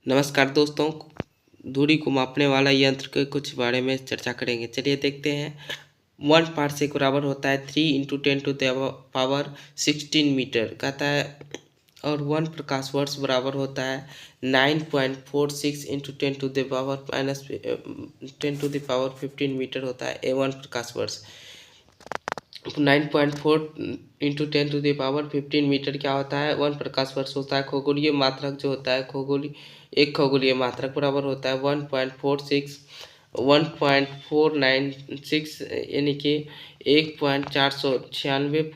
नमस्कार दोस्तों, दूरी को मापने वाला यंत्र के कुछ बारे में चर्चा करेंगे। चलिए देखते हैं। 1 पारसेक बराबर होता है 3 × 10⁻16 मीटर कहता है, और 1 प्रकाश वर्ष बराबर होता है 9.46 × 10⁻15 मीटर होता है 1 प्रकाश वर्ष। 9.4 × 10⁻15 मीटर क्या होता है? 1 प्रकाश वर्ष होता है। खगोलीय मात्रक जो होता है, एक खगोलीय मात्रक बराबर होता है 1.96 यानी कि 1.496 ×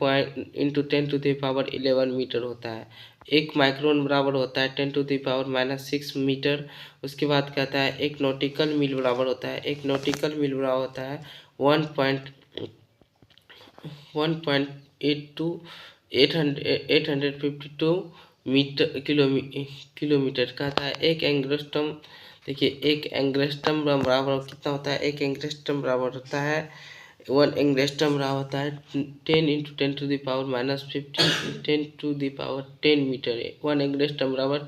10⁻11 मीटर होता है। 1 माइक्रोन बराबर होता है 10⁻6 मीटर। उसके बाद कहता है 1 नॉटिकल मील बराबर होता है 1.852 किलोमीटर कहता है। एक एंगस्ट्रम, देखिए एक एंगस्ट्रम बराबर कितना होता है? एक एंगस्ट्रम बराबर होता है 1 एंगस्ट्रम बराबर होता है 10 × 10⁻15 मीटर। 1 एंगस्ट्रम बराबर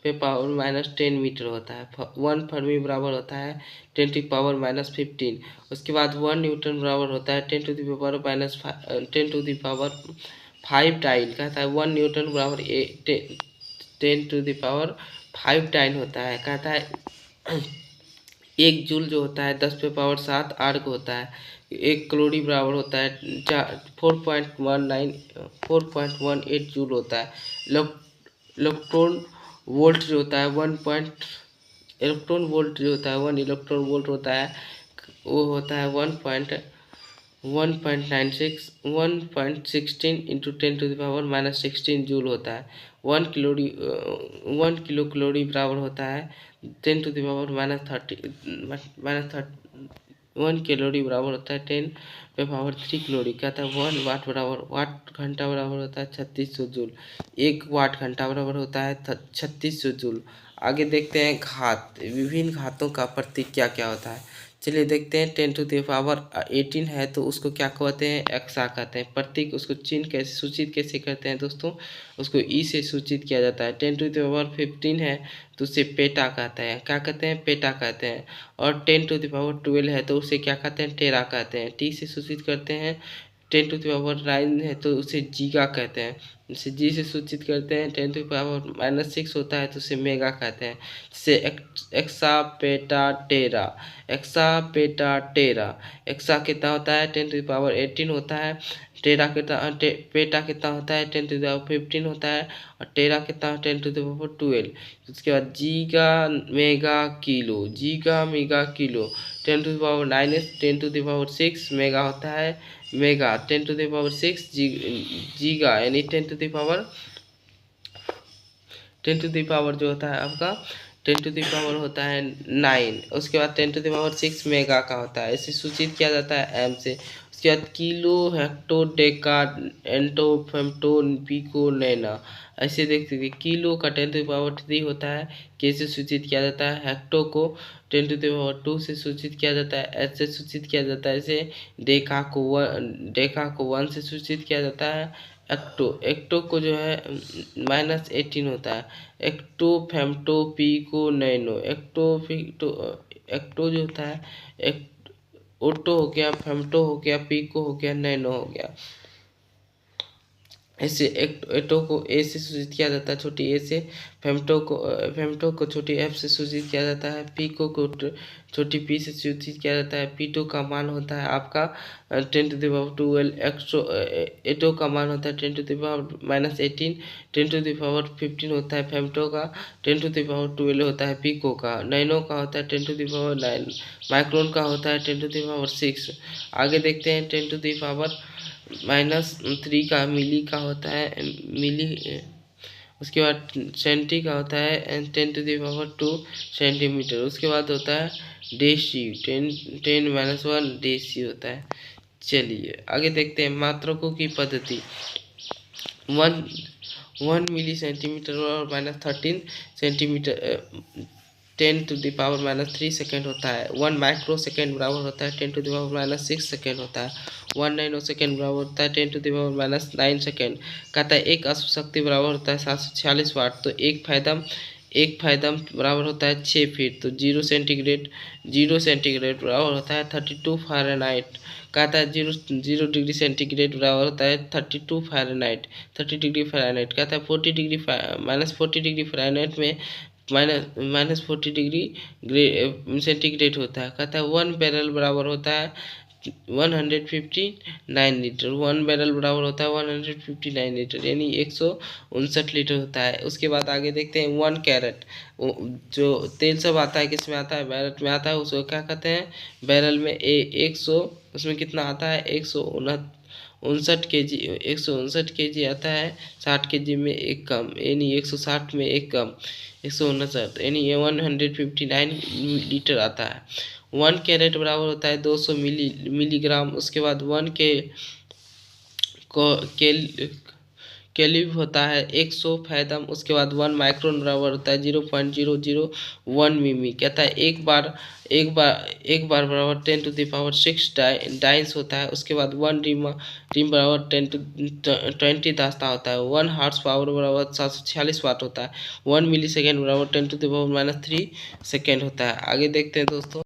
10⁻10 मीटर होता है। 1 फर्मी बराबर होता है 10⁻15। उसके बाद 1 न्यूटन बराबर होता है 10⁻5 टाइन कहता है। 1 न्यूटन बराबर 10⁻5 टाइन होता है कहता है। 1 जूल जो होता है 10⁻7 आर्ग होता है। 1 कैलोरी बराबर होता है 4.18 जूल होता है। इलेक्ट्रॉन वोल्ट जो होता है 1 इलेक्ट्रॉन वोल्ट जो होता है 1 इलेक्ट्रॉन वोल्ट होता है, वो होता है 1.16 × 10⁻16 जूल होता है। 1 किलो कैलोरी बराबर होता है 1 कैलोरी बराबर होता है 10⁻3 कैलोरी कहता है। 1 वाट घंटा बराबर होता है 3600 जूल। 1 वाट घंटा बराबर होता है 3600 जूल। आगे देखते हैं घात। विभिन्न घातों का प्रतीक क्या क्या होता है? चलिए देखते हैं। 10⁻18 है तो उसको क्या कहते हैं? एक्सा कहते हैं। प्रतीक उसको चिन्ह कैसे सूचित कैसे करते हैं दोस्तों? उसको ई से सूचित किया जाता है। 10⁻15 है तो उसे पेटा कहते हैं। क्या कहते हैं? पेटा कहते हैं। और 10⁻12 है तो उसे क्या कहते हैं? टेरा कहते हैं। टी से सूचित करते हैं। 10�9 है तो उसे जीगा कहते हैं। इसे जी से सूचित करते हैं। 10⁻6 होता है तो उसे मेगा कहते हैं। जैसे एक्सा पेटा टेरा, एक्सा पेटा टेरा। एक्सा कितना होता है? 10⁻18 होता है। टेरा कितना पेटा कितना होता है? 10⁻15 होता है। और टेरा कितना? 10⁻12। उसके बाद जीगा मेगा किलो, जीगा मेगा किलो 10⁻9 है। 10⁻6 मेगा होता है। मेगा 10⁻6 जीगा यानी 10 जो होता है आपका 10 होता है 9। उसके बाद 10⁻6 मेगा का होता है। इसे सूचित किया जाता है एम से। उसके बाद kilo, hecto, deca, atto, femto, pico, nano. ऐसे देख सकते किलो का 10⁻3 होता है। कैसे सूचित किया जाता है? हेक्टो को 10⁻2 से सूचित किया जाता है। एच से सूचित किया जाता है। ऐसे डेका को 1 से सूचित किया जाता है। एक्टो को जो है -18 होता है। Atto, femto, pico, nano. Atto जो होता है ओटो हो गया, फेम्टो हो गया, पिको हो गया, नैनो हो गया। ऐसे एक्टो को ए से सूचित किया जाता है, छोटी ए से। फेम्टो को छोटी एफ से सूचित किया जाता है। पिको को छोटी पी से सूचित किया जाता है। पीटो का मान होता है आपका 10⁻12। एटो का मान होता है 10⁻−18। 10⁻15 होता है फेम्टो का। 10⁻12 होता है पिको का। नैनो का होता है 10⁻9। माइक्रोन का होता है 10⁻6। आगे देखते हैं 10⁻−3 का मिली का होता है मिली। उसके बाद सेंटी का होता है 10⁻2 सेंटीमीटर। उसके बाद होता है डेसी 10⁻1 डेसी होता है। चलिए आगे देखते हैं मात्रकों की पद्धति। 1 मिली सेंटीमीटर और -13 सेंटीमीटर 10⁻³ सेकेंड होता है। 1 माइक्रो सेकेंड बराबर होता है 10⁻6 सेकेंड होता है। 1 नैनो सेकेंड बराबर होता है 10⁻9 सेकेंड। कहता है एक अश्व शक्ति बराबर होता है 746 वाट। तो एक फैदम 1 फायदम बराबर होता है 6 फीट, तो 0 सेंटीग्रेड बराबर होता है 32 फ़ारेनहाइट। कहता है 0 डिग्री सेंटीग्रेड बराबर होता है 32 फ़ारेनहाइट, 30 डिग्री फ़ारेनहाइट। कहता है 40 डिग्री -40 डिग्री फ़ारेनहाइट में -40 डिग्री सेंटीग्रेड होता है। कहता है 1 बैरल बराबर होता है 159 लीटर। 1 बैरल बराबर होता है 159 लीटर, यानी 159 लीटर होता है। उसके बाद आगे देखते हैं 1 कैरेट। जो तेल सब आता है किस में आता है, बैरल में आता है, उसको क्या कहते हैं, बैरल में 100, उसमें कितना आता है 159 kg, 159 kg आता है। 60 kg में एक कम, यानी 160 में एक कम, 159, यानी ये 159 लीटर आता है। 1 कैरेट बराबर होता है 200 मिलीग्राम। उसके बाद 1 केलिव होता है 100 फैदम। उसके बाद 1 माइक्रोन बराबर होता है 0.001 मिमी। कहता है एक बार बराबर 10⁶ डाइंस होता है। उसके बाद 1 रिम बराबर 10⁻20 दास्ता होता है। 1 हार्स पावर बराबर 746 वाट होता है। 1 मिली सेकेंड बराबर 10⁻³ सेकेंड होता है। आगे देखते हैं दोस्तों।